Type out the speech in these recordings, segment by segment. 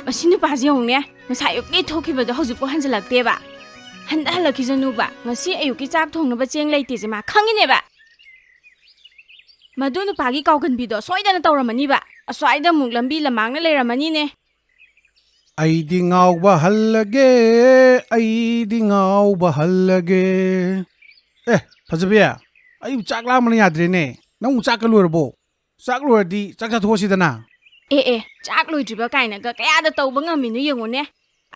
ꯃꯁꯤ ꯅꯨꯄꯥꯁꯤ ꯌꯦꯡꯉꯨꯅꯦ ꯉꯁꯥꯏ ꯑꯌꯨꯛꯀꯤ ꯊꯣꯛꯈꯤꯕꯗꯣ ꯍꯧꯖꯤꯛꯄꯨ ꯍꯟꯖꯤꯜꯂꯛꯇꯦꯕ ꯍꯜꯂꯛꯈꯤꯁꯅꯨꯕ ꯉꯁꯤ ꯑꯌꯨꯛꯀꯤ ꯆꯥꯛ ꯊꯣꯡꯅꯕ ꯆꯦꯡ ꯂꯩꯇꯦꯁꯦ ꯃꯥ ꯈꯪꯉꯤꯅꯦꯕ ꯃꯗꯨ ꯅꯨꯄꯥꯒꯤ ꯀꯥꯎꯒꯟꯕꯤꯗꯣ ꯁꯣꯏꯗꯅ ꯇꯧꯔꯝꯃꯅꯤꯕ ꯑꯁ꯭ꯋꯥꯏꯗ ꯑꯃꯨꯛ ꯂꯝꯕꯤ ꯂꯝꯃꯥꯡꯅ ꯂꯩꯔꯝꯃꯅꯤꯅꯦ ꯑꯩꯗꯤ ꯉꯥꯎꯕ ꯍꯜꯂꯒꯦ ꯑꯩꯗꯤ ꯉꯥꯎꯕ ꯍꯜꯂꯒꯦ ꯐꯖꯕꯤ ꯑꯩꯕꯨ ꯆꯥꯛ ꯂꯥꯝꯕꯅ ꯌꯥꯗ꯭ꯔꯦꯅꯦ ꯅꯪꯕꯨ ꯆꯥꯛꯀ ꯂꯣꯏꯔꯕꯣ ꯆꯥꯛ ꯂꯣꯏꯔꯗꯤ ꯆꯥꯛ ꯆꯥꯊꯣꯛꯑꯁꯤꯗꯅ ꯆꯥꯛ ꯂꯣꯏꯗ꯭ꯔꯤꯕ ꯀꯥꯏꯅꯒ ꯀꯌꯥꯗ ꯇꯧꯕ ꯉꯝꯃꯤꯅꯣ ꯌꯦꯡꯉꯨꯅꯦ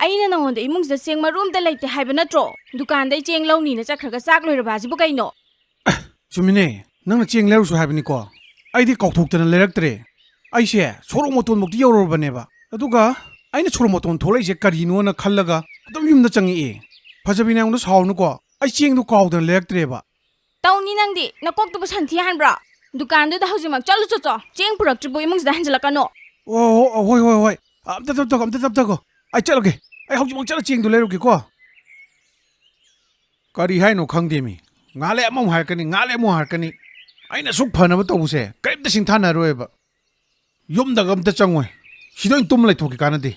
ꯑꯩꯅ ꯅꯉꯣꯟꯗ ꯏꯃꯨꯡꯁꯤꯗ ꯆꯦꯡ ꯃꯔꯨ ꯑꯝꯇ ꯂꯩꯇꯦ ꯍꯥꯏꯕ ꯅꯠꯇ꯭ꯔꯣ ꯗꯨꯀꯥꯟꯗꯩ ꯆꯦꯡ ꯂꯧꯅꯤꯅ ꯆꯠꯈ꯭ꯔꯒ ꯆꯥꯛ ꯂꯣꯏꯔꯕ ꯍꯥꯏꯁꯤꯕꯨ ꯀꯩꯅꯣ ꯆꯨꯝꯃꯤꯅꯦ ꯅꯪꯅ ꯆꯦꯡ ꯂꯩꯔꯨꯁꯨ ꯍꯥꯏꯕꯅꯤꯀꯣ ꯑꯩꯗꯤ ꯀꯥꯎꯊꯣꯛꯇꯅ ꯂꯩꯔꯛꯇ꯭ꯔꯦ ꯑꯩꯁꯦ ꯁꯣꯔꯣꯛ ꯃꯇꯣꯟꯃꯨꯛꯇꯤ ꯌꯧꯔꯨꯔꯕꯅꯦꯕ ꯑꯗꯨꯒ ꯑꯩꯅ ꯁꯣꯔꯣꯛ ꯃꯇꯣꯟ ꯊꯣꯛꯂꯛꯏꯁꯦ ꯀꯔꯤꯅꯣꯅ ꯈꯜꯂꯒ ꯑꯗꯨꯝ ꯌꯨꯝꯗ ꯆꯪꯉꯛꯑꯦ ꯐꯖꯕꯤ ꯅꯉꯣꯟꯗ ꯁꯥꯎꯔꯅꯨꯀꯣ ꯑꯩ ꯆꯦꯡꯗꯣ ꯀꯥꯎꯗꯅ ꯂꯩꯔꯛꯇ꯭ꯔꯦꯕ ꯇꯧꯅꯤ ꯅꯪꯗꯤ ꯅꯀꯣꯛꯇꯨꯕꯨ ꯁꯟꯊꯤ ꯍꯥꯟꯕ꯭ꯔꯣ ꯗꯨꯀꯥꯟꯗꯨꯗ ꯍꯧꯖꯤꯛꯃꯛ ꯆꯠꯂꯨ ꯆꯣ ꯆꯦꯡ ꯄꯨꯔꯛꯇ꯭ꯔꯤꯕꯣ ꯏꯃꯨꯡꯁꯤꯗ ꯍꯟꯖꯤꯜꯂꯛꯀꯅꯣ ꯍꯣꯏ ꯑꯝꯇ ꯇꯞꯊꯈꯣ ꯑꯩ ꯆꯠꯂꯒꯦ ꯑꯩ ꯍꯧꯖꯤꯛꯃꯛ ꯆꯠꯂ ꯆꯦꯡꯗꯣ ꯂꯩꯔꯨꯒꯦꯀꯣ ꯀꯔꯤ ꯍꯥꯏꯅꯣ ꯈꯪꯗꯦꯃꯤ ꯉꯥꯜꯂꯦ ꯑꯃꯃꯨꯛ ꯍꯥꯏꯔꯛꯀꯅꯤ ꯉꯥꯜꯂꯦ ꯑꯃꯨꯛ ꯍꯥꯏꯔꯛꯀꯅꯤ ꯑꯩꯅ ꯑꯁꯨꯛ ꯐꯅꯕ ꯇꯧꯕꯁꯦ ꯀꯔꯤꯝꯇ ꯁꯤꯡꯊꯥꯅꯔꯣꯏꯕ ꯌꯨꯝꯗꯒ ꯑꯝꯇ ꯆꯪꯉꯣꯏ ꯁꯤꯗ ꯑꯣꯏꯅ ꯇꯨꯝꯃ ꯂꯩꯊꯣꯛꯀꯦ ꯀꯥꯟꯅꯗꯦ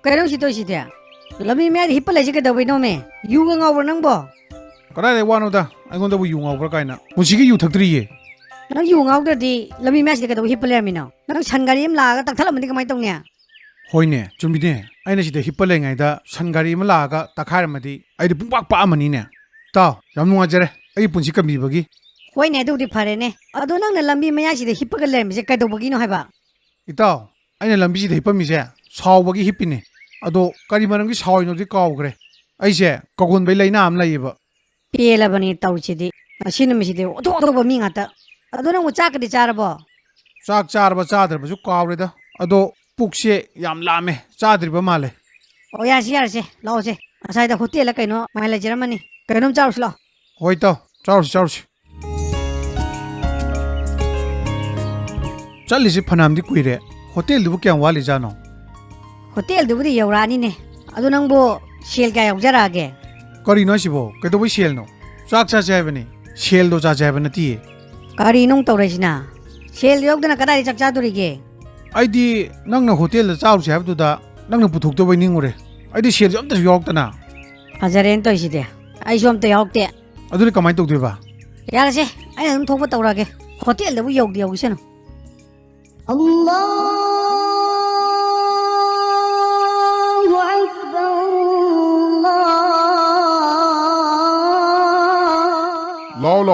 ꯀꯩꯅꯣ ꯁꯤ ꯇꯧꯏꯁꯤꯗꯤ ꯂꯝꯕꯤ ꯃꯌꯥꯏꯗ ꯍꯤꯞꯄ ꯂꯩꯁꯤ ꯀꯩꯗꯧꯕꯩꯅꯣꯃꯦ ꯌꯨꯒ ꯉꯥꯎꯕ꯭ꯔꯣ ꯅꯪꯕꯣ ꯀꯗꯥꯏꯗꯩ ꯋꯥꯅꯣꯗ ꯑꯩꯉꯣꯟꯗꯕꯨ ꯌꯨ ꯉꯥꯎꯕ꯭ꯔꯥ ꯀꯥꯏꯅ ꯄꯨꯟꯁꯤꯒꯤ ꯌꯨ ꯊꯛꯇ꯭ꯔꯤꯌꯦ ꯅꯪ ꯌꯨ ꯉꯥꯎꯗ꯭ꯔꯗꯤ ꯂꯝꯕꯤ ꯃꯌꯥꯏꯁꯤꯗ ꯀꯩꯗꯧꯕ ꯍꯤꯞꯄ ꯂꯩꯔꯝꯃꯤꯅꯣ ꯅꯪ ꯁꯟ ꯒꯥꯔꯤ ꯑꯃ ꯂꯥꯛꯑꯒ ꯇꯛꯊꯠꯂꯝꯃꯗꯤ ꯀꯃꯥꯏꯅ ꯇꯧꯅꯤ ꯍꯣꯏꯅꯦ ꯆꯨꯝꯃꯤꯅꯦ ꯑꯩꯅ ꯁꯤꯗ ꯍꯤꯞꯄ ꯂꯩꯉꯩꯗ ꯁꯟ ꯒꯥꯔꯤ ꯑꯃ ꯂꯥꯛꯑꯒ ꯇꯛꯈꯥꯏꯔꯝꯃꯗꯤ ꯑꯩꯗꯤ ꯄꯨꯡꯄꯥꯛ ꯄꯥꯛꯑꯝꯃꯅꯤꯅꯦ ꯏꯇꯥꯎ ꯌꯥꯝ ꯅꯨꯡꯉꯥꯏꯖꯔꯦ ꯑꯩꯒꯤ ꯄꯨꯟꯁꯤ ꯀꯟꯕꯤꯕꯒꯤ ꯍꯣꯏꯅꯦ ꯑꯗꯨꯕꯨꯗꯤ ꯐꯔꯦꯅꯦ ꯑꯗꯣ ꯅꯪꯅ ꯂꯝꯕꯤ ꯃꯌꯥꯏꯁꯤꯗ ꯍꯤꯞꯄꯒ ꯂꯩꯔꯝꯃꯤꯁꯦ ꯀꯩꯗꯧꯕꯒꯤꯅꯣ ꯍꯥꯏꯕ ꯏꯇꯥꯎ ꯑꯩꯅ ꯂꯝꯕꯤꯁꯤꯗ ꯍꯤꯞꯄꯝꯃꯤꯁꯦ ꯁꯥꯎꯕꯒꯤ ꯍꯤꯞꯄꯤꯅꯦ ꯑꯗꯣ ꯀꯔꯤ ꯃꯔꯝꯒꯤ ꯁꯥꯎꯔꯤꯅꯣꯗꯤ ꯀꯥꯎꯈ꯭ꯔꯦ ꯑꯩꯁꯦ ꯀꯧꯒꯟꯕꯩ ꯂꯩꯅꯥ ꯑꯃ ꯂꯩꯌꯦꯕ ꯄꯦꯜꯂꯕꯅꯤ ꯇꯧꯁꯤꯗꯤ ꯉꯁꯤ ꯅꯨꯃꯤꯠꯁꯤꯗꯤ ꯑꯣꯟꯊꯣꯛ ꯑꯣꯟꯊꯣꯛꯄ ꯃꯤ ꯉꯥꯛꯇ ꯑꯗꯣ ꯅꯪꯕꯨ ꯆꯥꯛꯀꯗꯤ ꯆꯥꯔꯕꯣ ꯆꯥꯛ ꯆꯥꯔꯕ ꯆꯥꯗ꯭ꯔꯕꯁꯨ ꯀꯥꯎꯔꯦꯗ ꯑꯗꯣ ꯄꯨꯛꯁꯦ ꯌꯥꯝ ꯂꯥꯝꯃꯦ ꯆꯥꯗ꯭ꯔꯤꯕ ꯃꯥꯜꯂꯦ ꯑꯣ ꯌꯥꯔꯁꯦ ꯂꯥꯛꯑꯣꯁꯦ ꯉꯁꯥꯏꯗ ꯍꯣꯇꯦꯜꯗ ꯀꯩꯅꯣ ꯃꯥꯏ ꯂꯩꯖꯔꯝꯃꯅꯤ ꯀꯩꯅꯣꯝ ꯆꯥꯔꯨꯁꯤ ꯂꯥꯛꯑꯣ ꯍꯣꯏ ꯏꯇꯥꯎ ꯆꯥꯎꯔꯁꯤ ꯆꯠꯂꯤꯁꯤ ꯐꯅꯌꯥꯝꯗꯤ ꯀꯨꯏꯔꯦ ꯍꯣꯇꯦꯜꯗꯨꯕꯨ ꯀꯌꯥꯝ ꯋꯥꯠꯂꯤꯖꯥꯠꯅꯣ ꯍꯣꯇꯦꯜꯗꯨꯕꯨꯗꯤ ꯌꯧꯔꯛꯑꯅꯤꯅꯦ ꯑꯗꯣ ꯅꯪꯕꯨ ꯁꯦꯜ ꯀꯌꯥ ꯌꯥꯎꯖꯔꯛꯑꯒꯦ ꯀꯔꯤꯅꯣ ꯍꯥꯏꯁꯤꯕꯣ ꯀꯩꯗꯧꯕꯩ ꯁꯦꯜꯅꯣ ꯆꯥꯛ ꯆꯥꯁꯦ ꯍꯥꯏꯕꯅꯤ ꯁꯦꯜꯗꯣ ꯆꯥꯁꯦ ꯍꯥꯏꯕ ꯅꯠꯇꯤꯌꯦ ꯀꯔꯤꯅꯣ ꯇꯧꯔꯛꯏꯁꯤꯅ ꯁꯦꯜ ꯌꯧꯗꯅ ꯀꯗꯥꯏꯗ ꯆꯥꯛ ꯆꯥꯗꯣꯔꯤꯒꯦ ꯑꯩꯗꯤ ꯅꯪꯅ ꯍꯣꯇꯦꯜꯗ ꯆꯥꯔꯨꯁꯦ ꯍꯥꯏꯕꯗꯨꯗ ꯅꯪꯅ ꯄꯨꯊꯣꯛꯇꯕꯩ ꯅꯤꯡꯉꯨꯔꯦ ꯑꯩꯗꯤ ꯁꯦꯜꯁꯨ ꯑꯝꯇꯁꯨ ꯌꯥꯎꯔꯛꯇꯅ ꯐꯖꯔꯦꯅ ꯇꯧꯔꯤꯁꯤꯗꯤ ꯑꯩꯁꯨ ꯑꯝꯇ ꯌꯥꯎꯔꯛꯇꯦ ꯑꯗꯨꯗꯤ ꯀꯃꯥꯏꯅ ꯇꯧꯗꯣꯏꯕ ꯌꯥꯔꯁꯦ ꯑꯩꯅ ꯑꯗꯨꯝ ꯊꯣꯛꯄ ꯇꯧꯔꯛꯑꯒꯦ ꯍꯣꯇꯦꯜꯗꯕꯨ ꯌꯧꯈꯤꯁꯅꯨ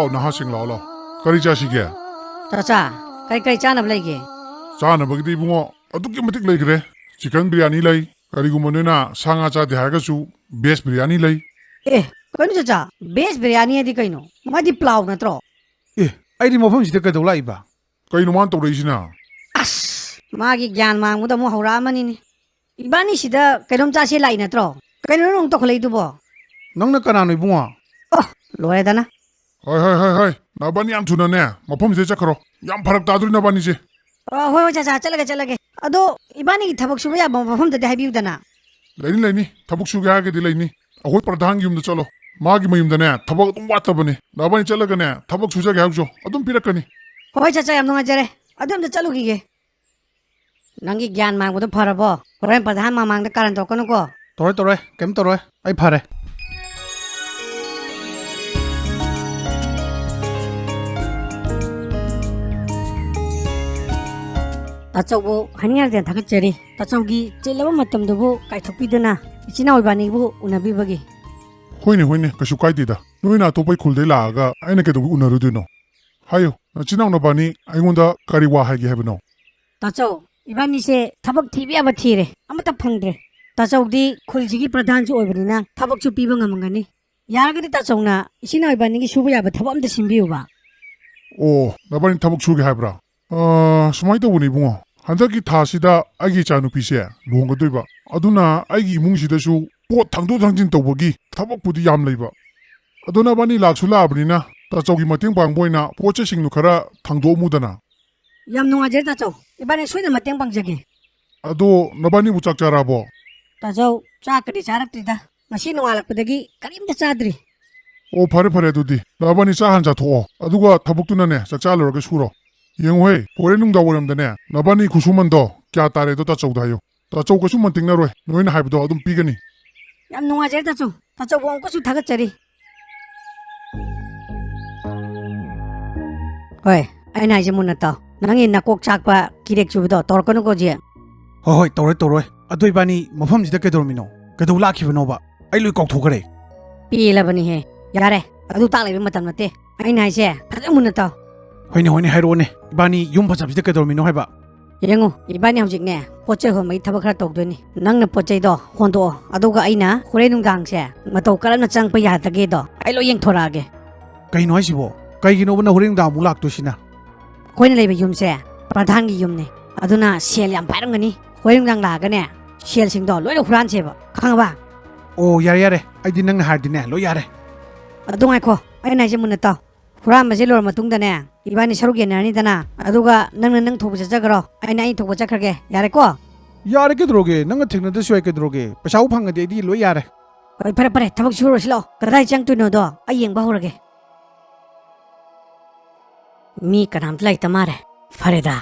ꯂꯥꯎ ꯅꯍꯥꯁꯤꯡ ꯂꯥꯎ ꯀꯔꯤ ꯆꯥꯁꯤꯒꯦ ꯆꯥꯆꯥ ꯀꯔꯤ ꯆꯥꯅꯕ ꯂꯩꯒꯦ ꯆꯥꯅꯕꯒꯤꯗꯤ ꯏꯕꯨꯡꯉꯣ ꯑꯗꯨꯛꯀꯤ ꯃꯇꯤꯛ ꯂꯩꯈ꯭ꯔꯦ ꯆꯤꯀꯟ ꯕꯤꯔꯌꯥꯅꯤ ꯂꯩ ꯀꯔꯤꯒꯨꯝꯕ ꯅꯣꯏꯅ ꯁꯥ ꯉꯥ ꯆꯥꯗꯦ ꯍꯥꯏꯔꯒꯁꯨ ꯕꯦꯁ ꯕꯤꯔꯌꯥꯅꯤ ꯂꯩ ꯀꯩꯅꯣ ꯆꯥꯆꯥ ꯕꯦꯁ ꯕꯤꯔꯌꯥꯅꯤ ꯍꯥꯏꯗꯤ ꯀꯩꯅꯣ ꯃꯥꯗꯤ ꯄ꯭ꯂꯥꯎ ꯅꯠꯇ꯭ꯔꯣ ꯑꯩꯗꯤ ꯃꯐꯝꯁꯤꯗ ꯀꯩꯗꯧ ꯂꯥꯛꯏꯕ ꯀꯩꯅꯣ ꯃꯥꯅ ꯇꯧꯔꯛꯏꯁꯤꯅ ꯑꯁ ꯃꯥꯒꯤ ꯒ꯭ꯌꯥꯟ ꯃꯥꯡꯕꯗ ꯑꯃꯨꯛ ꯍꯧꯔꯛꯑꯃꯅꯤꯅꯦ ꯏꯕꯥꯅꯤꯁꯤꯗ ꯀꯩꯅꯣꯝ ꯆꯥꯁꯦ ꯂꯥꯛꯏ ꯅꯠꯇ꯭ꯔꯣ ꯀꯩꯅꯣ ꯅꯪ ꯇꯧꯈꯠꯂꯛꯏꯗꯨꯕꯣ ꯅꯪꯅ ꯀꯅꯥꯅꯣ ꯏꯕꯨꯡꯉꯣ ꯂꯣꯏꯔꯦꯗꯅ ꯍꯣꯏ ꯅꯕꯥꯅꯤ ꯌꯥꯝ ꯊꯨꯅꯅꯦ ꯃꯐꯝꯁꯤꯗ ꯆꯠꯈ꯭ꯔꯣ ꯌꯥꯝ ꯐꯔꯛ ꯇꯥꯗꯣꯔꯤ ꯅꯕꯥꯅꯤꯁꯦ ꯍꯣꯏ ꯆꯥꯆꯥ ꯆꯠꯂꯒꯦ ꯑꯗꯣ ꯏꯕꯥꯅꯤꯒꯤ ꯊꯕꯛ ꯁꯨꯕ ꯌꯥꯕ ꯃꯐꯝꯗꯗꯤ ꯍꯥꯏꯕꯤꯌꯨꯗꯅ ꯂꯩꯅꯤ ꯊꯕꯛ ꯁꯨꯒꯦ ꯍꯥꯏꯔꯒꯗꯤ ꯂꯩꯅꯤ ꯑꯩꯈꯣꯏ ꯄ꯭ꯔꯙꯥꯟꯒꯤ ꯌꯨꯝꯗ ꯆꯠꯂꯣ ꯃꯥꯒꯤ ꯃꯌꯨꯝꯗꯅꯦ ꯊꯕꯛ ꯑꯗꯨꯝ ꯋꯥꯠꯇꯕꯅꯤ ꯅꯕꯥꯅꯤ ꯆꯠꯂꯒꯅꯦ ꯊꯕꯛ ꯁꯨꯖꯒꯦ ꯍꯥꯏꯕꯁꯨ ꯑꯗꯨꯝ ꯄꯤꯔꯛꯀꯅꯤ ꯍꯣꯏ ꯆꯥꯆꯥ ꯌꯥꯝ ꯅꯨꯡꯉꯥꯏꯖꯔꯦ ꯑꯗꯨ ꯑꯝꯇ ꯆꯠꯂꯨꯈꯤꯒꯦ ꯅꯪꯒꯤ ꯒ꯭ꯌꯥꯟ ꯃꯥꯡꯕꯗꯣ ꯐꯔꯕꯣ ꯍꯣꯔꯦꯟ ꯄ꯭ꯔꯙꯥꯟ ꯃꯃꯥꯡꯗ ꯀꯥꯔꯟ ꯇꯧꯔꯛꯀꯅꯨꯀꯣ ꯇꯧꯔꯣꯏ ꯀꯩꯝ ꯇꯧꯔꯣꯏ ꯑꯩ ꯐꯔꯦ ꯇꯥꯆꯧꯕꯨ ꯍꯥꯏꯅꯤꯡꯉꯥꯏꯇ ꯊꯥꯒꯠꯆꯔꯤ ꯇꯥꯆꯧꯒꯤ ꯆꯤꯜꯂꯕ ꯃꯇꯝꯗꯨꯕꯨ ꯀꯥꯏꯊꯣꯛꯄꯤꯗꯨꯅ ꯏꯆꯤꯟ ꯏꯅꯥꯎ ꯏꯕꯥꯅꯤꯕꯨ ꯎꯅꯕꯤꯕꯒꯤ ꯍꯣꯏꯅꯦ ꯀꯩꯁꯨ ꯀꯥꯏꯗꯦꯗ ꯅꯣꯏꯅ ꯑꯇꯣꯞꯄ ꯈꯨꯜꯗꯩ ꯂꯥꯛꯑꯒ ꯑꯩꯅ ꯀꯩꯗꯧꯕꯩ ꯎꯅꯔꯨꯗꯣꯏꯅꯣ ꯍꯥꯏꯌꯨ ꯅꯆꯤꯟ ꯏꯅꯥꯎ ꯅꯕꯥꯅꯤ ꯑꯩꯉꯣꯟꯗ ꯀꯔꯤ ꯋꯥ ꯍꯥꯏꯒꯦ ꯍꯥꯏꯕꯅꯣ ꯇꯥꯆꯧ ꯏꯕꯥꯅꯤꯁꯦ ꯊꯕꯛ ꯊꯤꯕ ꯌꯥꯕ ꯊꯤꯔꯦ ꯑꯃꯠꯇ ꯐꯪꯗ꯭ꯔꯦ ꯇꯥꯆꯧꯗꯤ ꯈꯨꯜꯁꯤꯒꯤ ꯄ꯭ꯔꯙꯥꯟꯁꯨ ꯑꯣꯏꯕꯅꯤ나 ꯊꯕꯛꯁꯨ ꯄꯤꯕ ꯉꯝꯒꯅꯤ ꯌꯥꯔꯒꯗꯤ ꯇꯥꯆꯧꯅ ꯏꯆꯤꯟ ꯏꯅꯥꯎ ꯏꯕꯥꯅꯤꯒꯤ ꯁꯨꯕ ꯌꯥꯕ ꯊꯕꯛ ꯑꯝꯇ ꯁꯤꯟꯕꯤꯌꯨꯕ ꯑꯣ ꯅꯕꯥꯅꯤ ꯊꯕꯛ ꯁꯨꯒꯦ ꯍꯥꯏꯕ꯭ꯔꯥ ꯁꯨꯃꯥꯏꯅ ꯇꯧꯕꯅꯤ ꯏꯕꯨꯡꯉꯣ ꯍꯟꯗꯛꯀꯤ ꯊꯥꯁꯤꯗ ꯑꯩꯒꯤ ꯏꯆꯥꯅꯨꯄꯤꯁꯦ ꯂꯨꯍꯣꯡꯒꯗꯣꯏꯕ ꯑꯗꯨꯅ ꯑꯩꯒꯤ ꯏꯃꯨꯡꯁꯤꯗꯁꯨ ꯄꯣꯠ ꯊꯥꯡꯗꯣꯛ ꯊꯥꯡꯖꯤꯟ ꯇꯧꯕꯒꯤ ꯊꯕꯛꯄꯨꯗꯤ ꯌꯥꯝ ꯂꯩꯕ ꯑꯗꯣ ꯅꯕꯥꯅꯤ ꯂꯥꯛꯁꯨ ꯂꯥꯛꯑꯕꯅꯤꯅ ꯇꯥꯆꯧꯒꯤ ꯃꯇꯦꯡ ꯄꯥꯡꯕ ꯑꯣꯏꯅ ꯄꯣꯠ ꯆꯩꯁꯤꯡꯗꯨ ꯈꯔ ꯊꯥꯡꯗꯣꯛꯑꯝꯃꯨꯗꯅ ꯌꯥꯝ ꯅꯨꯡꯉꯥꯏꯖꯔꯦ ꯇꯥꯆꯧ ꯏꯕꯥꯅꯤ ꯁꯣꯏꯗꯅ ꯃꯇꯦꯡ ꯄꯥꯡꯖꯒꯦ ꯑꯗꯣ ꯅꯕꯥꯅꯤꯕꯨ ꯆꯥꯛ ꯆꯥꯔꯕꯣ ꯇꯥꯆꯧ ꯆꯥꯛꯀꯗꯤ ꯆꯥꯔꯛꯇ꯭ꯔꯤꯗ ꯉꯁꯤ ꯅꯣꯡꯉꯥꯜꯂꯛꯄꯗꯒꯤ ꯀꯔꯤꯝꯇ ꯆꯥꯗ꯭ꯔꯤ ꯑꯣ ꯐꯔꯦ ꯐꯔꯦ ꯑꯗꯨꯗꯤ ꯅꯕꯥꯅꯤ ꯆꯥ ꯍꯥꯟ ꯆꯥꯊꯣꯛꯑꯣ ꯑꯗꯨꯒ ꯊꯕꯛꯇꯨꯅꯅꯦ ꯆꯥꯛꯆꯥ ꯂꯣꯏꯔꯒ ꯁꯨꯔꯣ ꯌꯦꯡꯉꯨꯍꯦ ꯍꯣꯔꯦꯟ ꯅꯨꯡꯗꯥꯡ ꯋꯥꯏꯔꯝꯗꯅꯦ ꯅꯕꯥꯅꯤ ꯈꯨꯠꯁꯨꯃꯟꯗꯣ ꯀꯌꯥ ꯇꯥꯔꯦꯗꯣ ꯇꯥꯆꯧꯗ ꯍꯥꯏꯌꯨ ꯇꯥꯆꯧ ꯀꯩꯁꯨ ꯃꯟꯇꯤꯡꯅꯔꯣꯏ ꯅꯣꯏꯅ ꯍꯥꯏꯕꯗꯣ ꯑꯗꯨꯝ ꯄꯤꯒꯅꯤ ꯌꯥꯝ ꯅꯨꯡꯉꯥꯏꯖꯔꯦ ꯇꯥꯆꯧ ꯇꯥꯆꯧꯕꯨ ꯑꯃꯨꯛꯀꯁꯨ ꯊꯥꯒꯠꯆꯔꯤ ꯍꯣꯏ ꯑꯩꯅ ꯍꯥꯏꯁꯦ ꯃꯨꯟꯅ ꯇꯥꯎ ꯅꯪꯒꯤ ꯅꯀꯣꯛ ꯆꯥꯛꯄ ꯀꯤꯔꯦꯛ ꯆꯨꯕꯗꯣ ꯇꯧꯔꯛꯀꯅꯨꯀꯣ ꯖꯤ ꯍꯣꯏ ꯍꯣꯏ ꯇꯧꯔꯣꯏ ꯑꯗꯣ ꯏꯕꯥꯅꯤ ꯃꯐꯝꯁꯤꯗ ꯀꯩꯗꯧꯔꯝꯃꯤꯅꯣ ꯀꯩꯗꯧ ꯂꯥꯛꯈꯤꯕꯅꯣꯕ ꯑꯩ ꯂꯣꯏ ꯀꯥꯎꯊꯣꯛꯈ꯭ꯔꯦ ꯄꯦꯜꯂꯕꯅꯤꯍꯦ ꯌꯥꯔꯦ ꯑꯗꯨ ꯇꯥꯛ ꯂꯩꯕ ꯃꯇꯝ ꯅꯠꯇꯦ ꯑꯩꯅ ꯍꯥꯏꯁꯦ ꯐꯖꯅ ꯃꯨꯟꯅ ꯇꯥꯎ ꯍꯣꯏꯅꯦ ꯍꯥꯏꯔꯛꯑꯣꯅꯦ ꯏꯕꯥꯅꯤ ꯌꯨꯝ ꯐꯖꯕꯁꯤꯗ ꯀꯩꯗꯧꯔꯝꯃꯤꯅꯣ ꯍꯥꯏꯕ ꯌꯦꯡꯉꯨ ꯏꯕꯥꯅꯤ ꯍꯧꯖꯤꯛꯅꯦ ꯄꯣꯠ ꯆꯩ ꯍꯣꯟꯕꯒꯤ ꯊꯕꯛ ꯈꯔ ꯇꯧꯗꯣꯏꯅꯤ ꯅꯪꯅ ꯄꯣꯠ ꯆꯩꯗꯣ ꯍꯣꯟꯗꯣꯛꯑꯣ ꯑꯗꯨꯒ ꯑꯩꯅ ꯍꯣꯔꯦꯟ ꯅꯨꯡꯗꯥꯡꯁꯦ ꯃꯇꯧ ꯀꯔꯝꯅ ꯆꯪꯉꯛꯄ ꯌꯥꯗꯒꯦꯗꯣ ꯑꯩ ꯂꯣꯏ ꯌꯦꯡꯊꯣꯔꯛꯑꯒꯦ ꯀꯩꯅꯣ ꯍꯥꯏꯁꯤꯕꯣ ꯀꯩꯒꯤꯅꯣꯕ ꯅꯪ ꯍꯣꯔꯦꯟ ꯅꯨꯡꯗꯥꯡ ꯑꯃꯨꯛ ꯂꯥꯛꯇꯣꯏꯁꯤꯅ ꯑꯩꯈꯣꯏꯅ ꯂꯩꯕ ꯌꯨꯝꯁꯦ ꯄ꯭ꯔꯙꯥꯟꯒꯤ ꯌꯨꯝꯅꯦ ꯑꯗꯨꯅ ꯁꯦꯜ ꯌꯥꯝ ꯄꯥꯏꯔꯝꯒꯅꯤ ꯍꯣꯔꯦꯟ ꯅꯨꯡꯗꯥꯡ ꯂꯥꯛꯑꯒꯅꯦ ꯁꯦꯜꯁꯤꯡꯗꯣ ꯂꯣꯏꯅ ꯍꯨꯔꯥꯟꯁꯦꯕ ꯈꯪꯉꯕ ꯑꯣ ꯌꯥꯔꯦ ꯑꯩꯗꯤ ꯅꯪꯅ ꯍꯥꯏꯔꯗꯤꯅꯦ ꯂꯣꯏ ꯌꯥꯔꯦ ꯑꯗꯨ ꯉꯥꯏꯈꯣ ꯑꯩꯅ ꯍꯥꯏꯁꯦ ꯃꯨꯟꯅ ꯇꯥꯎ ꯍꯨꯔꯥꯟꯕꯁꯦ ꯂꯣꯏꯔ ꯃꯇꯨꯡꯗꯅꯦ ꯏꯕꯥꯅꯤ ꯁꯔꯨꯛ ꯌꯦꯟꯅꯔꯅꯤꯗꯅ ꯑꯗꯨꯒ ꯅꯪꯅ ꯅꯪ ꯊꯣꯛꯄ ꯆꯠꯆꯈ꯭ꯔꯣ ꯑꯩꯅ ꯑꯩ ꯊꯣꯛꯄ ꯆꯠꯈ꯭ꯔꯒꯦ ꯌꯥꯔꯦꯀꯣ ꯌꯥꯔꯦ ꯀꯩꯗꯧꯔꯒꯦ ꯅꯪꯅ ꯊꯦꯡꯅꯗ꯭ꯔꯁꯨ ꯌꯥꯏ ꯀꯩꯗꯧꯔꯒꯦ ꯄꯩꯁꯥꯕꯨ ꯐꯪꯉꯗꯤ ꯑꯩꯗꯤ ꯂꯣꯏ ꯌꯥꯔꯦ ꯍꯣꯏ ꯐꯔꯦ ꯊꯕꯛ ꯁꯨꯔꯁꯤ ꯂꯥꯛꯑꯣ ꯀꯗꯥꯏ ꯆꯪꯗꯣꯏꯅꯣꯗꯣ ꯑꯩ ꯌꯦꯡꯕ ꯍꯧꯔꯒꯦ ꯃꯤ ꯀꯅꯥꯝꯇ ꯂꯩꯇ ꯃꯥꯜꯂꯦ ꯐꯔꯦꯗ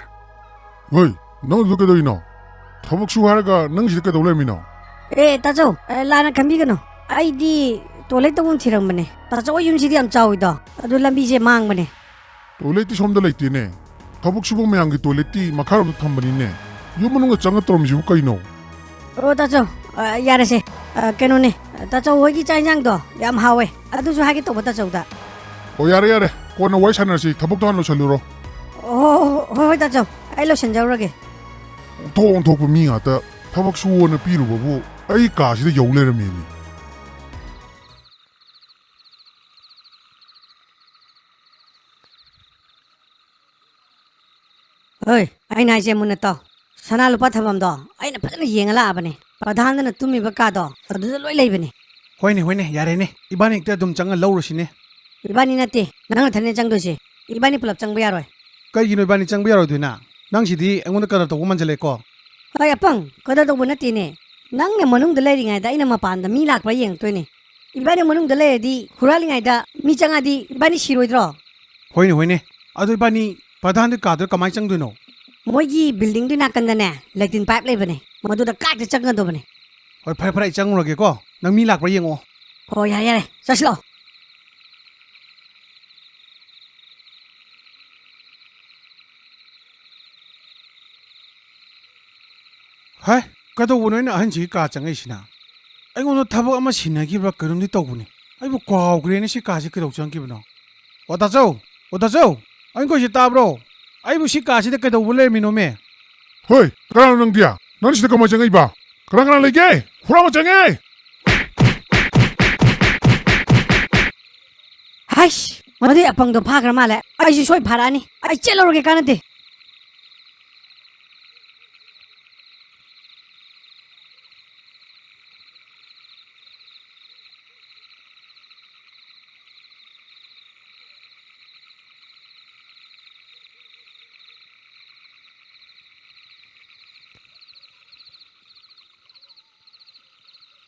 ꯍꯣꯏ ꯅꯪ ꯑꯗꯨ ꯀꯩꯗꯧꯔꯤꯅꯣ ꯊꯕꯛ ꯁꯨ ꯍꯥꯏꯔꯒ ꯅꯪ ꯁꯤꯗ ꯀꯩꯗꯧ ꯂꯩꯔꯝꯃꯤꯅꯣ ꯇꯥꯆꯧ ꯂꯥꯟꯅ ꯈꯟꯕꯤꯒꯅꯨ ꯑꯩꯗꯤ ꯇꯣꯏꯂꯦꯠ ꯇꯧꯐꯝ ꯊꯤꯔꯝꯕꯅꯦ ꯇꯥꯆꯧ ꯍꯣꯏ ꯌꯨꯝꯁꯤꯗꯤ ꯌꯥꯝ ꯆꯥꯎꯋꯤꯗꯣ ꯑꯗꯨ ꯂꯝꯕꯤꯁꯦ ꯃꯥꯡꯕꯅꯦ ꯇꯣꯏꯂꯦꯠꯇꯤ ꯁꯣꯝꯗ ꯂꯩꯇꯦꯅꯦ ꯊꯕꯛ ꯁꯨꯕ ꯃꯌꯥꯝꯒꯤ ꯇꯣꯏꯂꯦꯠꯇꯤ ꯃꯈꯥꯔꯣꯝꯗ ꯊꯝꯕꯅꯤꯅꯦ ꯌꯨꯝ ꯃꯅꯨꯡꯗ ꯆꯪꯉ ꯇꯧꯔꯝꯃꯤꯁꯤꯕꯨ ꯀꯩꯅꯣ ꯑꯣ ꯇꯥꯆꯧ ꯌꯥꯔꯁꯦ ꯀꯩꯅꯣꯅꯦ ꯇꯥꯆꯧ ꯍꯣꯏꯒꯤ ꯆꯥꯛ ꯏꯟꯖꯥꯡꯗꯣ ꯌꯥꯝ ꯍꯥꯎꯋꯦ ꯑꯗꯨꯁꯨ ꯍꯥꯏꯒꯦ ꯇꯧꯕ ꯇꯥꯆꯧꯗ ꯑꯣ ꯌꯥꯔꯦ ꯀꯣꯟꯅ ꯋꯥꯔꯤ ꯁꯥꯟꯅꯔꯁꯤ ꯊꯕꯛꯇꯣ ꯍꯥꯟꯅ ꯂꯣꯏꯁꯤꯜꯂꯨꯔꯣ ꯍꯣꯏ ꯇꯥꯆꯧ ꯑꯩ ꯂꯣꯏꯁꯤꯟꯖꯧꯔꯒꯦ ꯑꯣꯟꯊꯣꯛꯄ ꯃꯤ ꯉꯥꯛꯇ ꯊꯕꯛ ꯁꯨꯑꯣꯅ ꯄꯤꯔꯨꯕꯕꯨ ꯑꯩ ꯀꯥꯁꯤꯗ ꯌꯧ ꯂꯩꯔꯝꯃꯦꯃꯤ ꯍꯣꯏ ꯑꯩꯅ ꯍꯥꯏꯁꯦ ꯃꯨꯟꯅ ꯇꯥꯎ ꯁꯅꯥ ꯂꯨꯄꯥ ꯊꯝꯐꯝꯗꯣ ꯑꯩꯅ ꯐꯖꯅ ꯌꯦꯡꯉ ꯂꯥꯛꯑꯕꯅꯦ ꯄ꯭ꯔꯙꯥꯟꯗꯅ ꯇꯨꯝꯃꯤꯕ ꯀꯥꯗꯣ ꯑꯗꯨꯗ ꯂꯣꯏ ꯂꯩꯕꯅꯦ ꯍꯣꯏꯅꯦ ꯌꯥꯔꯦꯅꯦ ꯏꯕꯥꯅꯤ ꯍꯦꯛꯇ ꯑꯗꯨꯝ ꯆꯪꯉ ꯂꯧꯔꯨꯁꯤꯅꯦ ꯏꯕꯥꯅꯤ ꯅꯠꯇꯦ ꯅꯪꯅ ꯊꯟꯅ ꯆꯪꯗꯣꯏꯁꯦ ꯏꯕꯥꯅꯤ ꯄꯨꯂꯞ ꯆꯪꯕ ꯌꯥꯔꯣꯏ ꯀꯩꯒꯤꯅꯣꯏꯕꯥꯅꯤ ꯆꯪꯕ ꯌꯥꯔꯣꯏꯗꯣꯏꯅ ꯅꯪꯁꯤꯗꯤ ꯑꯩꯉꯣꯟꯗ ꯀꯗꯔ ꯇꯧꯕ ꯃꯥꯟꯖꯜꯂꯦꯀꯣ ꯍꯣꯏ ꯑꯄꯪ ꯀꯗꯔ ꯇꯧꯕ ꯅꯠꯇꯦꯅꯦ ꯅꯪꯅ ꯃꯅꯨꯡꯗ ꯂꯩꯔꯤꯉꯩꯗ ꯑꯩꯅ ꯃꯄꯥꯟꯗ ꯃꯤ ꯂꯥꯛꯄ꯭ꯔꯥ ꯌꯦꯡꯉꯛꯇꯣꯏꯅꯦ ꯏꯕꯥꯅꯤ ꯃꯅꯨꯡꯗ ꯂꯩꯔꯗꯤ ꯍꯨꯔꯥꯜꯂꯤꯉꯩꯗ ꯃꯤ ꯆꯪꯉꯗꯤ ꯏꯕꯥꯅꯤ ꯁꯤꯔꯣꯏꯗ꯭ꯔꯣ ꯍꯣꯏꯅꯦ ꯑꯗꯣꯏꯕꯥꯅꯤ ꯄ꯭ꯔꯙꯥꯟꯗ ꯀꯥꯗ ꯀꯃꯥꯏꯅ ꯆꯪꯗꯣꯏꯅꯣ ꯃꯣꯏꯒꯤ ꯕꯤꯜꯗꯤꯡꯗꯨꯒꯤ ꯅꯥꯀꯟꯗꯅꯦ ꯂꯩꯇꯤꯟ ꯄꯥꯏꯞ ꯂꯩꯕꯅꯦ ꯃꯗꯨꯗ ꯀꯥꯛꯇ ꯆꯪꯒꯗꯕꯅꯦ ꯍꯣꯏ ꯐꯔꯦ ꯑꯩ ꯆꯪꯉꯨꯔꯒꯦꯀꯣ ꯅꯪ ꯃꯤ ꯂꯥꯛꯄ꯭ꯔꯥ ꯌꯦꯡꯉꯛꯑꯣ ꯍꯣꯏ ꯌꯥꯔꯦ ꯆꯠꯁꯤ ꯂꯥꯛꯑꯣ ꯍꯥꯏ ꯀꯩꯗꯧꯕꯅꯣ ꯑꯩꯅ ꯑꯍꯟꯁꯤꯒꯤ ꯀꯥ ꯆꯪꯉꯛꯏꯁꯤꯅ ꯑꯩꯉꯣꯟꯗ ꯊꯕꯛ ꯑꯃ ꯁꯤꯟꯅꯈꯤꯕ꯭ꯔꯥ ꯀꯩꯅꯣꯝꯗꯤ ꯇꯧꯕꯅꯤ ꯑꯩꯕꯨ ꯀꯥꯎꯈ꯭ꯔꯦꯅꯦ ꯁꯤ ꯀꯥꯁꯤ ꯀꯩꯗꯧ ꯆꯪꯈꯤꯕꯅꯣ ꯑꯣ ꯇꯥꯆꯧ ꯑꯩꯈꯣꯏꯁꯤ ꯇꯥꯕ꯭ꯔോ ꯑꯩꯕꯨ ꯁꯤ ꯀꯥꯁꯤꯗ ꯀꯩꯗꯧꯕ ꯂꯩꯔꯝꯃꯤꯅꯣꯃꯦ ꯍꯣꯏ ꯀꯅꯥꯅꯣ ꯅꯪꯗꯤ ꯅꯪ ꯁꯤꯗ ꯀꯃꯥꯏꯅ ꯆꯪꯉꯛꯏꯕ ꯀꯅꯥ ꯂꯩꯒꯦ ꯍꯨꯔꯥꯟꯕ ꯆꯪꯉꯦ ꯍꯥꯏꯁ ꯃꯗꯨꯏ ꯑꯄꯪꯗꯣ ꯐꯥꯈ꯭ꯔ ꯃꯥꯜꯂꯦ ꯑꯩꯁꯨ ꯁꯣꯏ ꯐꯥꯔꯛꯑꯅꯤ ꯑꯩ ꯆꯦꯜꯂꯧꯔꯒꯦ ꯀꯥꯟꯅꯗꯦ